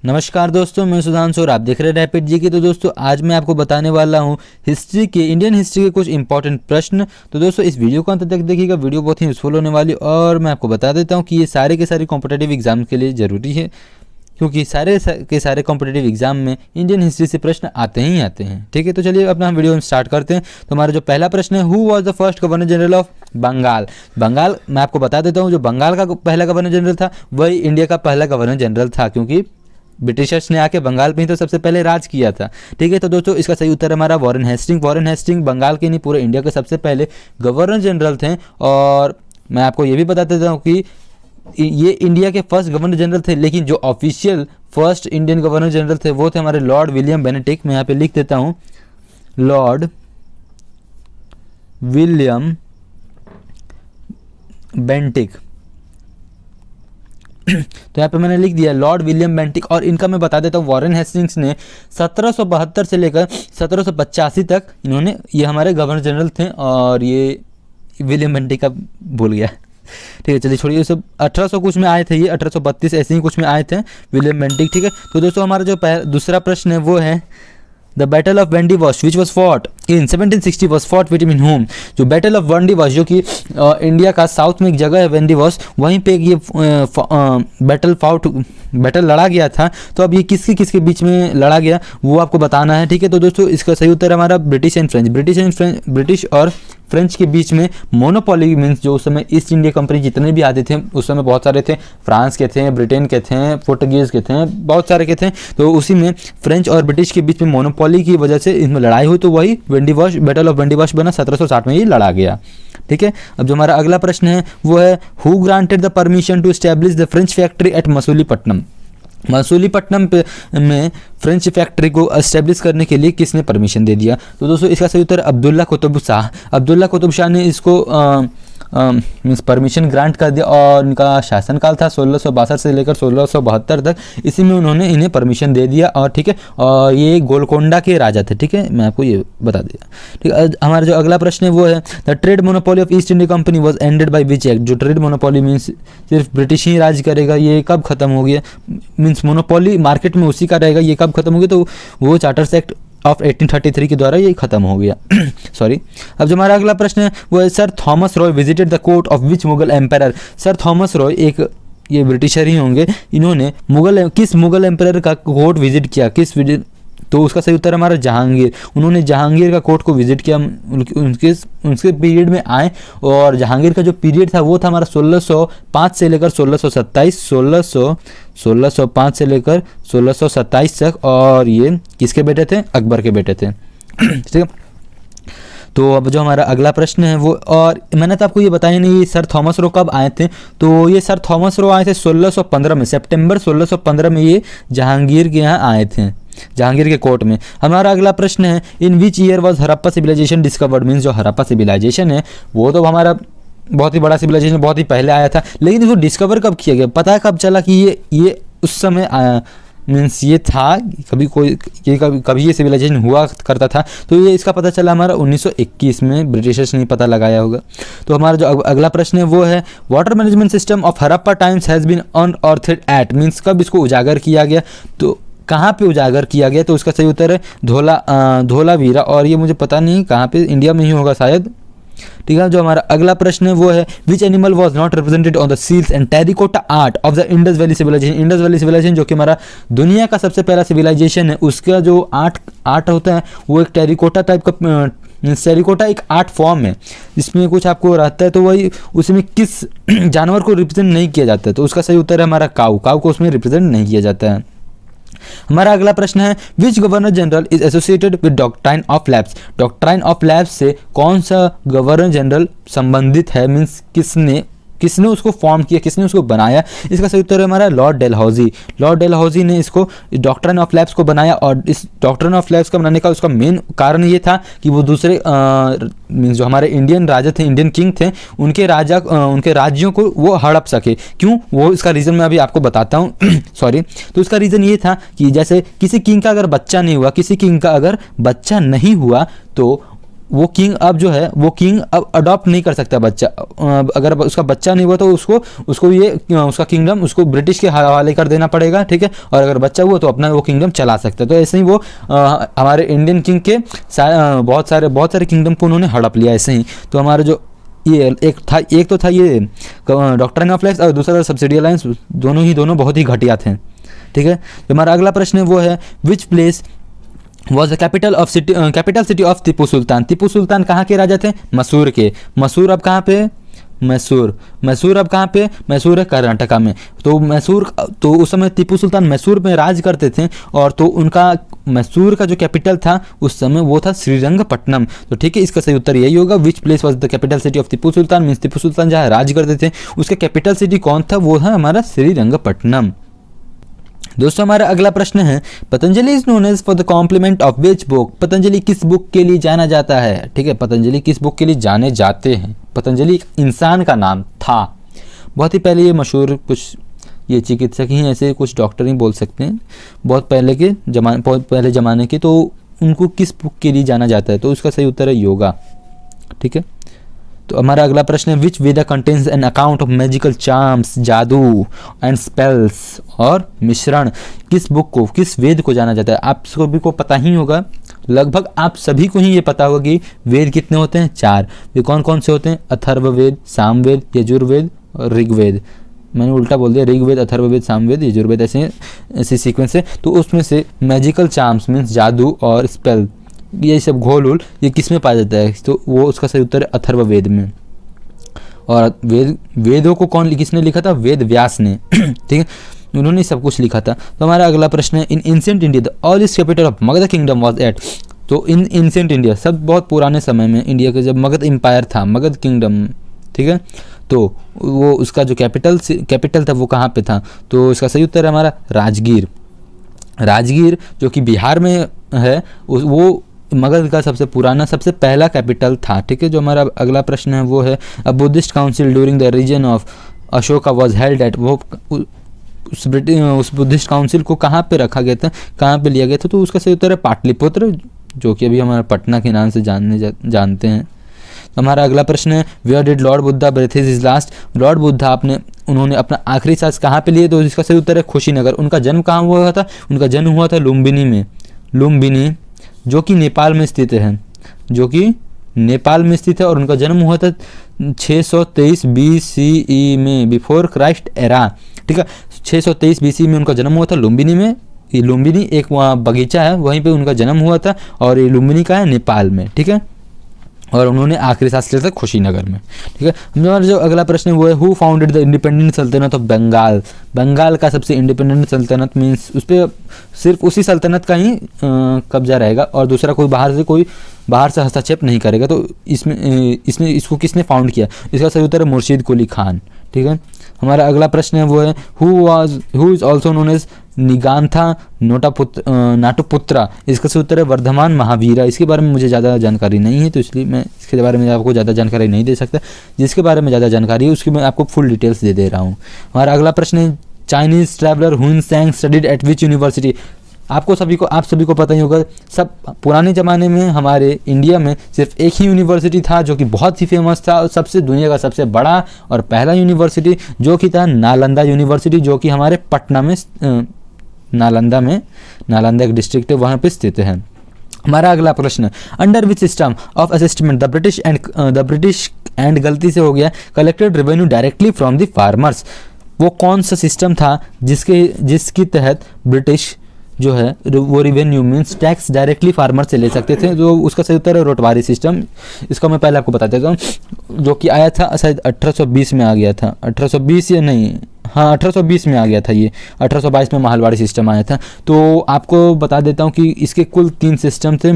नमस्कार दोस्तों, मैं सुधांशु और आप देख रहे हैं रैपिड जी की। तो दोस्तों आज मैं आपको बताने वाला हूं हिस्ट्री के, इंडियन हिस्ट्री के कुछ इंपॉर्टेंट प्रश्न। तो दोस्तों इस वीडियो को अंत तक देखिएगा, वीडियो बहुत ही यूजफुल होने वाली। और मैं आपको बता देता हूं कि ये सारे के सारे कॉम्पिटेटिव एग्जाम के लिए ज़रूरी है, क्योंकि सारे के सारे कॉम्पिटेटिव एग्जाम में इंडियन हिस्ट्री से प्रश्न आते ही आते हैं। ठीक है, तो चलिए अपना वीडियो हम स्टार्ट करते हैं। तो हमारा जो पहला प्रश्न है, who was the first governor general of Bengal. Bengal मैं आपको बता देता हूँ, जो बंगाल का पहला गवर्नर जनरल था वही इंडिया का पहला गवर्नर जनरल था, क्योंकि ब्रिटिशर्स ने आके बंगाल पे ही तो सबसे पहले राज किया था। ठीक है, तो दोस्तों इसका सही उत्तर हमारा Warren Hasting. Warren Hasting Bengal के नहीं पूरे इंडिया के सबसे पहले गवर्नर जनरल थे। और मैं आपको ये भी बता देता हूँ कि ये इंडिया के फर्स्ट गवर्नर जनरल थे, लेकिन जो official first Indian governor general थे वो थे हमारे लॉर्ड विलियम बेनेटिक। मैं यहाँ पे लिख देता हूँ, लॉर्ड विलियम बेंटिक। तो यहाँ पे मैंने लिख दिया लॉर्ड विलियम बेंटिक। और इनका मैं बता देता हूँ, वॉरेन हेस्टिंग्स ने 1772 से लेकर 1785 तक इन्होंने, ये हमारे गवर्नर जनरल थे। और ये विलियम बेंटिक का भूल गया, ठीक है, चलिए छोड़िए। सब 1800 कुछ में आए थे, ये 1832 ऐसे ही कुछ में आए थे विलियम बेंटिक। ठीक है, तो दोस्तों हमारा जो दूसरा प्रश्न है वो है the battle of Wendy wash which was fought in 1760 was fought between home. जो बैटल ऑफ वेंडी वॉश, जो कि इंडिया का साउथ में एक जगह है वेंडी वॉश, वहीं पे ये बैटल लड़ा गया था। तो अब ये किसके बीच में लड़ा गया वो आपको बताना है। ठीक है, तो दोस्तों इसका सही उत्तर हमारा ब्रिटिश एंड फ्रेंच। ब्रिटिश और फ्रेंच के बीच में मोनोपोली, मीन्स जो उस समय ईस्ट इंडिया कंपनी जितने भी आते थे उस समय बहुत सारे थे, फ्रांस के थे, ब्रिटेन के थे, पुर्तगीज के थे, बहुत सारे के थे। तो उसी में फ्रेंच और ब्रिटिश के बीच में मोनोपोली की वजह से इसमें लड़ाई हुई, तो वही Wendy wash, battle of Wendy wash बना, 1760 में ही लड़ा गया। ठीक है, अब जो हमारा अगला प्रश्न है वो है who granted the permission to establish the French factory at Masulipatnam. Masulipatnam में फ्रेंच फैक्ट्री को एस्टेब्लिश करने के लिए किसने परमिशन दे दिया? तो दोस्तों इसका सही उत्तर अब्दुल्ला कुतुब शाह। अब्दुल्ला कुतुब शाह ने इसको मीन्स परमिशन ग्रांट कर दिया। और इनका शासनकाल था 1662 से लेकर 1672 तक, इसी में उन्होंने इन्हें परमिशन दे दिया। और ठीक है, और ये गोलकोंडा के राजा थे। ठीक है, मैं आपको ये बता दिया। ठीक है, हमारा जो अगला प्रश्न है वो है the trade monopoly of east India company was ended by which act. जो ट्रेड मोनोपोली मीन्स सिर्फ ब्रिटिश ही राज करेगा, ये कब खत्म हो गया? मीन्स मोनोपोली मार्केट में उसी का रहेगा, ये कब खत्म हो गया? तो वो चार्टर्स एक्ट ऑफ 1833 के द्वारा ये खत्म हो गया। सॉरी। अब जो हमारा अगला प्रश्न है वो है sir Thomas Roe visited the court of which Mughal empire. Sir Thomas Roe एक ये ब्रिटिशर ही होंगे, इन्होंने किस मुगल एम्पायर का कोर्ट विजिट किया? तो उसका सही उत्तर हमारा जहांगीर। उन्होंने जहांगीर का कोर्ट को विजिट किया, उनके पीरियड में आए। और जहांगीर का जो पीरियड था वो था हमारा 1605 से लेकर 1627, 1605 से लेकर 1627 तक। और ये किसके बेटे थे? अकबर के बेटे थे। ठीक है, तो अब जो हमारा अगला प्रश्न है वो, और मैंने तो आपको ये बताया नहीं ये सर थॉमस रो कब आए थे। तो ये सर थॉमस रो आए थे 1615 में, सितंबर 1615 में ये जहांगीर के यहाँ आए थे, जहांगीर के कोर्ट में। हमारा अगला प्रश्न है in which year was Harappa civilisation discovered. Means जो हड़प्पा सिविलाइजेशन है वो तो हमारा बहुत ही बड़ा सिविलाइजेशन, बहुत ही पहले आया था, लेकिन इसको डिस्कवर कब किया गया? पता है कब चला कि ये उस समय आया? मीन्स ये था कभी ये सिविलाइजेशन हुआ करता था। तो ये इसका पता चला हमारा 1921 में, ब्रिटिशर्स ने पता लगाया होगा। तो हमारा जो अगला प्रश्न है वो है water management system of Harappa times has been unearthed at. Means कब इसको उजागर किया गया? तो कहाँ पे उजागर किया गया? तो उसका सही उत्तर है धोलावीरा। और ये मुझे पता नहीं कहाँ पे, इंडिया में ही होगा शायद। ठीक है, जो हमारा अगला प्रश्न है वो है which animal was not represented on the seals and terracotta art of the Indus valley civilisation. Indus valley civilisation जो कि हमारा दुनिया का सबसे पहला सिविलाइजेशन है, उसका जो आर्ट होता है वो एक टेरिकोटा टाइप का, टेरिकोटा एक आर्ट फॉर्म है जिसमें कुछ आपको रहता है। तो वही उसमें किस जानवर को रिप्रेजेंट नहीं किया जाता है? तो उसका सही उत्तर है हमारा काऊ को उसमें रिप्रेजेंट नहीं किया जाता है। हमारा अगला प्रश्न है which governor general is associated with doctrine of lapse. Doctrine of lapse से कौन सा गवर्नर जनरल संबंधित है? मीन्स किसने उसको फॉर्म किया, किसने उसको बनाया? इसका सही उत्तर है हमारा लॉर्ड डेलहौजी। लॉर्ड डेलहौजी ने इसको डॉक्ट्राइन ऑफ लैब्स को बनाया। और इस डॉक्ट्राइन ऑफ लैब्स का बनाने का उसका मेन कारण ये था कि वो दूसरे मीन्स जो हमारे इंडियन राजा थे, इंडियन किंग थे, उनके राज्यों को वो हड़प सके। क्यों? वो इसका रीज़न मैं अभी आपको बताता हूँ। सॉरी। तो इसका रीज़न ये था कि जैसे किसी किंग का अगर बच्चा नहीं हुआ तो वो किंग अब जो है वो किंग अब अडॉप्ट नहीं कर सकता बच्चा, अगर उसका बच्चा नहीं हुआ तो उसको ये उसका किंगडम उसको ब्रिटिश के हवाले कर देना पड़ेगा, ठीक है। और अगर बच्चा हुआ तो अपना वो किंगडम चला सकता है। तो ऐसे ही वो हमारे इंडियन किंग के बहुत सारे किंगडम को उन्होंने हड़प लिया ऐसे ही। तो हमारा जो ये एक तो था ये डॉक्ट्रिन ऑफ लैक्स और दूसरा सब्सिडी अलायंस, दोनों बहुत ही घटिया थे, ठीक है। तो हमारा अगला प्रश्न है वो है which place was the capital city of Tipu Sultan. Tipu Sultan कहाँ के राजा थे? मैसूर के। मैसूर अब कहाँ पे? मैसूर अब कहाँ पे? मैसूर है कर्नाटका में। तो उस समय टीपू सुल्तान मैसूर में राज करते थे और तो उनका मैसूर का जो कैपिटल था उस समय वो था श्रीरंगपट्टनम। तो ठीक है, इसका सही उत्तर यही होगा। Which place was the capital city of Tipu Sultan, means Tipu Sultan जहाँ राज करते थे उसका कैपिटल सिटी कौन था? वो था हमारा श्रीरंगपट्टनम। दोस्तों हमारा अगला प्रश्न है Patanjali is known as for the complement of which book. Patanjali किस बुक के लिए जाना जाता है? ठीक है, पतंजलि किस बुक के लिए जाने जाते हैं? पतंजलि एक इंसान का नाम था। बहुत ही पहले ये मशहूर कुछ ये चिकित्सक ही ऐसे कुछ डॉक्टर ही बोल सकते हैं, बहुत पहले ज़माने के। तो उनको किस बुक के लिए जाना जाता है? तो उसका सही उत्तर है योगा, ठीक है। तो हमारा अगला प्रश्न है which Veda contains an account of magical charms, जादू एंड स्पेल्स और मिश्रण। किस बुक को, किस वेद को जाना जाता है? आप सभी को पता ही होगा, लगभग आप सभी को ही ये पता होगा कि वेद कितने होते हैं? 4। वे कौन कौन से होते हैं? अथर्ववेद, सामवेद, यजुर्वेद और ऋग्वेद। मैंने उल्टा बोल दिया, ऋग्वेद, अथर्ववेद, सामवेद, यजुर्वेद, ऐसे सीक्वेंस है। तो उसमें से मैजिकल चार्म्स मीन्स जादू और स्पेल, ये सब घोल उल ये किस में पाया जाता है? तो वो उसका सही उत्तर है अथर्ववेद में। और वेदों को किसने लिखा था? वेद व्यास ने, ठीक है, उन्होंने सब कुछ लिखा था। तो हमारा अगला प्रश्न है in ancient India the oldest capital of Magadha kingdom was at. तो इन एंशिएंट इंडिया, सब बहुत पुराने समय में इंडिया का जब मगध एम्पायर था, मगध किंगडम, ठीक है, तो वो उसका जो कैपिटल था वो कहाँ पे था? तो इसका सही उत्तर है हमारा राजगीर जो कि बिहार में है। वो मगध का सबसे पुराना सबसे पहला कैपिटल था, ठीक है। जो हमारा अगला प्रश्न है वो है a Buddhist council during the region of Ashoka was held at. वो उस बुद्धिस्ट काउंसिल को कहाँ पे रखा गया था, कहाँ पे लिया गया था? तो उसका सही उत्तर है पाटलिपुत्र, जो कि अभी हमारा पटना के नाम से जानते हैं। तो हमारा अगला प्रश्न है where did lord Buddha breathe his last. Lord Buddha उन्होंने अपना आखिरी सांस कहाँ पे लिए? तो इसका सही उत्तर है कुशीनगर। उनका जन्म कहाँ हुआ था? उनका जन्म हुआ था लुम्बिनी में, जो कि नेपाल में स्थित है, और उनका जन्म हुआ था 623 BCE में, बिफोर क्राइस्ट एरा, ठीक है। 623 BC में उनका जन्म हुआ था लुम्बिनी में। ये लुम्बिनी एक वहाँ बगीचा है, वहीं पे उनका जन्म हुआ था, और ये लुम्बिनी का है नेपाल में, ठीक है। और उन्होंने आखिरी सांस लिया था कुशीनगर में, ठीक है। हमारा जो अगला प्रश्न है वो है हु फाउंडेड द इंडिपेंडेंट सल्तनत ऑफ बंगाल। बंगाल का सबसे इंडिपेंडेंट सल्तनत मीन्स उस पर सिर्फ उसी सल्तनत का ही कब्जा रहेगा और दूसरा कोई बाहर से हस्तक्षेप नहीं करेगा। तो इसको किसने फाउंड किया? इसका सही उत्तर है मुर्शीद कुली खान, ठीक है। हमारा अगला प्रश्न है वो है who is also known as Nigantha Nataputta. इसका सही उत्तर है वर्धमान महावीरा। इसके बारे में मुझे ज़्यादा जानकारी नहीं है, तो इसलिए मैं इसके बारे में आपको ज़्यादा जानकारी नहीं दे सकता। जिसके बारे में ज़्यादा जानकारी है उसकी मैं आपको फुल डिटेल्स दे रहा हूँ। हमारा अगला प्रश्न है चाइनीज़ ट्रैवलर हुन सैंग स्टडीड एट विच यूनिवर्सिटी। आप सभी को पता ही होगा, सब पुराने ज़माने में हमारे इंडिया में सिर्फ एक ही यूनिवर्सिटी था जो कि बहुत ही फेमस था और दुनिया का सबसे बड़ा और पहला यूनिवर्सिटी जो कि था नालंदा यूनिवर्सिटी, जो कि हमारे पटना में नालंदा एक डिस्ट्रिक्ट है, वहाँ पे स्थित है। हमारा अगला प्रश्न under which system of असिस्टमेंट the British and गलती से हो गया collected revenue directly from the farmers. वो कौन सा सिस्टम था जिसके तहत ब्रिटिश जो है वो revenue means tax directly farmer से ले सकते थे? जो उसका सही उत्तर है रोटवारी सिस्टम। इसको मैं पहले आपको बता देता हूँ, जो कि आया था शायद 1820 में आ गया था, 1820 या नहीं, हाँ 1820 में आ गया था ये, 1822 में माहलवाड़ी सिस्टम आया था। तो आपको बता देता हूँ कि इसके कुल 3 सिस्टम थे,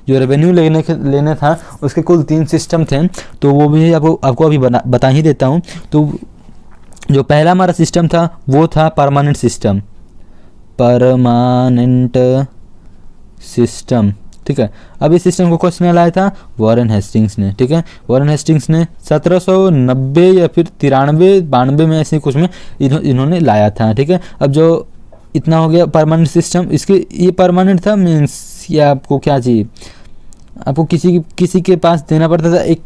जो रेवेन्यू लेने था उसके कुल 3 सिस्टम थे। तो वो भी आपको अभी बता ही देता हूँ। तो जो पहला हमारा सिस्टम था वो था परमानेंट सिस्टम, ठीक है। अब इस सिस्टम को किसने लाया था? वॉरेन हेस्टिंग्स ने, ठीक है। वॉरेन हेस्टिंग्स ने 1790 या फिर 93-92 में ऐसे कुछ में इन्होंने लाया था, ठीक है। अब जो इतना हो गया परमानेंट सिस्टम, ये परमानेंट था मीन्स ये आपको क्या चाहिए, आपको किसी के पास देना पड़ता था, एक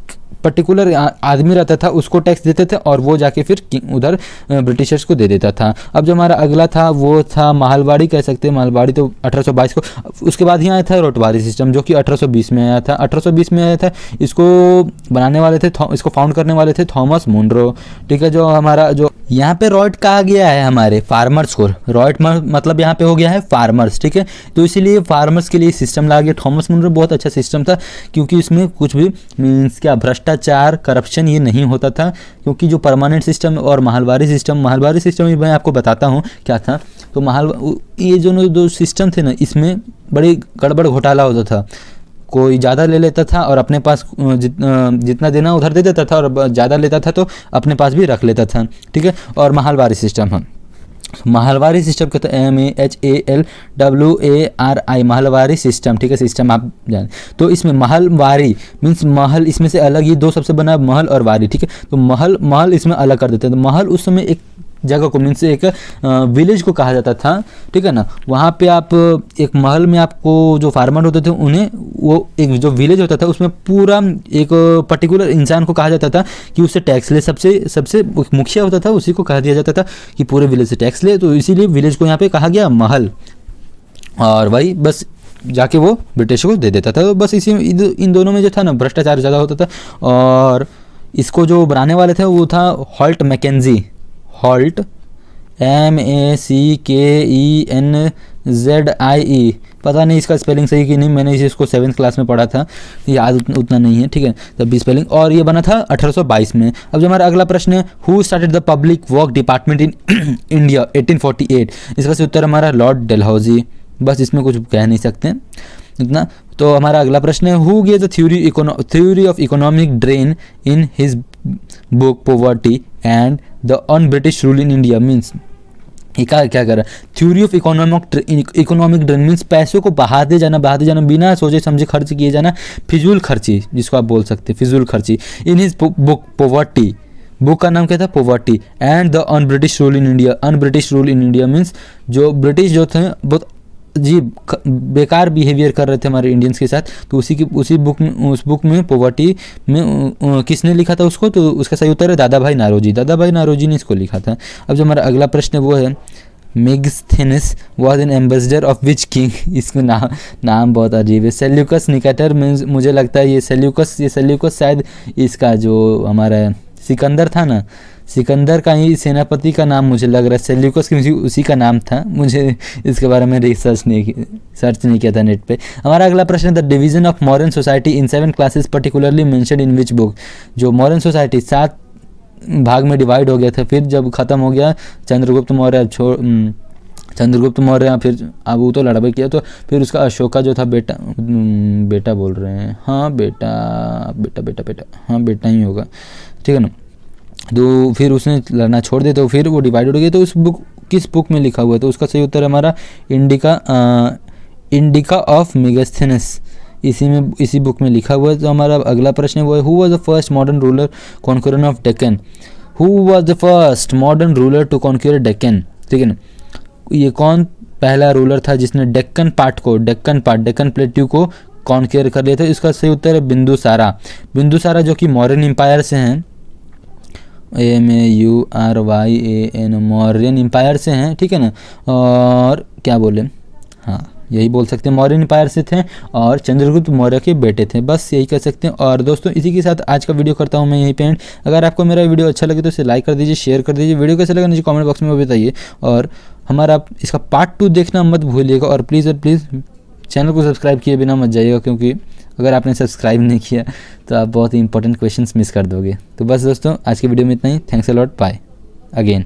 पर्टिकुलर आदमी रहता था उसको टैक्स देते थे और वो जाके फिर उधर ब्रिटिशर्स को दे देता था। अब जो हमारा अगला था वो था महलवाड़ी, कह सकते हैं महलवाड़ी तो 1822 को। उसके बाद ही आया था रोटवारी सिस्टम जो कि 1820 में आया था। 1820 में आया था, इसको बनाने वाले थे, इसको फाउंड करने वाले थे थॉमस मुनरो, ठीक है। जो हमारा जो यहाँ पे रॉयट कहा गया है हमारे फार्मर्स को, रॉयट मतलब यहाँ पे हो गया है फार्मर्स, ठीक है। तो इसीलिए फार्मर्स के लिए सिस्टम ला गया थॉमस मुनरो। बहुत अच्छा सिस्टम था क्योंकि इसमें कुछ भी मीन्स क्या भ्रष्टाचार करप्शन ये नहीं होता था, क्योंकि जो परमानेंट सिस्टम और महलवारी सिस्टम मैं आपको बताता हूँ क्या था। तो ये जो दो सिस्टम थे ना, इसमें बड़ी गड़बड़ घोटाला होता था। कोई ज़्यादा ले लेता था और अपने पास जितना देना उधर दे देता था, और ज़्यादा लेता था तो अपने पास भी रख लेता था, ठीक है। और महलवारी सिस्टम है, महलवारी सिस्टम कहते हैं MAHALWARI, महलवारी सिस्टम, ठीक है। सिस्टम आप जान, तो इसमें महलवारी मीन्स महल, इसमें से अलग, ये दो सबसे बना महल और वारी, ठीक है। तो महल इसमें अलग कर देते हैं। तो महल उस समय एक जगह को मीन्स एक विलेज को कहा जाता था, ठीक है ना। वहाँ पे आप एक महल में आपको जो फार्मर होते थे उन्हें, वो एक जो विलेज होता था उसमें पूरा एक पर्टिकुलर इंसान को कहा जाता था कि उससे टैक्स ले। सबसे मुखिया होता था, उसी को कहा दिया जाता था कि पूरे विलेज से टैक्स ले। तो इसीलिए विलेज को यहाँ पे कहा गया महल, और वही बस जाके वो ब्रिटिश को दे देता था। तो बस इसी इन दोनों में जो था ना भ्रष्टाचार ज़्यादा होता था। और इसको जो बनाने वाले थे वो था हॉल्ट मैकेंजी, हॉल्ट MACKENZIE, पता नहीं इसका स्पेलिंग सही कि नहीं, मैंने इसको 7th क्लास में पढ़ा था, याद उतना नहीं है, ठीक है। तब भी स्पेलिंग, और ये बना था 1822 में। अब जो हमारा अगला प्रश्न है, who started the public work department in India 1848, इसका से उत्तर हमारा लॉर्ड डलहौजी। बस इसमें कुछ कह नहीं सकते इतना। तो हमारा अगला प्रश्न है, who give the theory of economic drain in his book poverty and the on British rule in India, means क्या कर रहा है, theory of economic drain means पैसों को बहाते जाना बिना सोचे समझे खर्च किए जाना, फिजूल खर्ची जिसको आप बोल सकते हैं, फिजूल खर्ची। In his book poverty, book का नाम क्या था, poverty and the un British rule in India. Un British rule in India means जो ब्रिटिश जो थे बहुत जी बेकार बिहेवियर कर रहे थे हमारे इंडियंस के साथ। तो उस बुक में पॉवर्टी में किसने लिखा था उसको, तो उसका सही उत्तर है दादा भाई नारोजी ने इसको लिखा था। अब जो हमारा अगला प्रश्न है वो है, Megasthenes was an ambassador of which king, इसको नाम बहुत अजीब है। सेल्यूकस निकेटर मीन्स, मुझे लगता है ये सेल्यूकस शायद इसका जो हमारा सिकंदर था ना, सिकंदर का ही सेनापति का नाम मुझे लग रहा है, सेल्यूकस की उसी का नाम था। मुझे इसके बारे में सर्च नहीं किया था नेट पे। हमारा अगला प्रश्न, the division of modern society in 7 classes particularly mentioned in which book, जो मॉडर्न सोसाइटी 7 भाग में डिवाइड हो गया था, फिर जब ख़त्म हो गया चंद्रगुप्त मौर्य फिर अब वो तो लड़ाई किया, तो फिर उसका अशोका जो था बेटा बोल रहे हैं, हाँ बेटा हाँ बेटा ही होगा, ठीक है ना। तो फिर उसने लड़ना छोड़ दिया, तो फिर वो डिवाइडेड हो गया। तो किस बुक में लिखा हुआ है, तो उसका सही उत्तर है हमारा इंडिका ऑफ मेगास्थेनस, इसी बुक में लिखा हुआ है। तो हमारा अगला प्रश्न है वो है, who was the first modern ruler conqueror of Deccan, who was the first modern ruler to conquer Deccan, ठीक है ना। ये कौन पहला रूलर था जिसने डेक्कन प्लेट्यू को कॉन्कर कर लिया था, इसका सही उत्तर है बिंदुसारा जो कि मौर्यन एम्पायर से हैं, MAURYAN, मौर्यन एम्पायर से हैं, ठीक है ना। और क्या बोले, हाँ यही बोल सकते हैं, मौर्यन एम्पायर से थे और चंद्रगुप्त मौर्य के बेटे थे, बस यही कह सकते हैं। और दोस्तों इसी के साथ आज का वीडियो करता हूँ मैं यहीं पे एंड। अगर आपको मेरा वीडियो अच्छा लगे तो इसे लाइक कर दीजिए, शेयर कर दीजिए। वीडियो कैसे लगा नीचे कमेंट बॉक्स में बताइए, और हमारा इसका पार्ट 2 देखना मत भूलिएगा। और प्लीज़ चैनल को सब्सक्राइब किए बिना मत जाइएगा, क्योंकि अगर आपने सब्सक्राइब नहीं किया तो आप बहुत ही इंपॉर्टेंट क्वेश्चंस मिस कर दोगे। तो बस दोस्तों आज की वीडियो में इतना ही। Thanks a lot, bye again.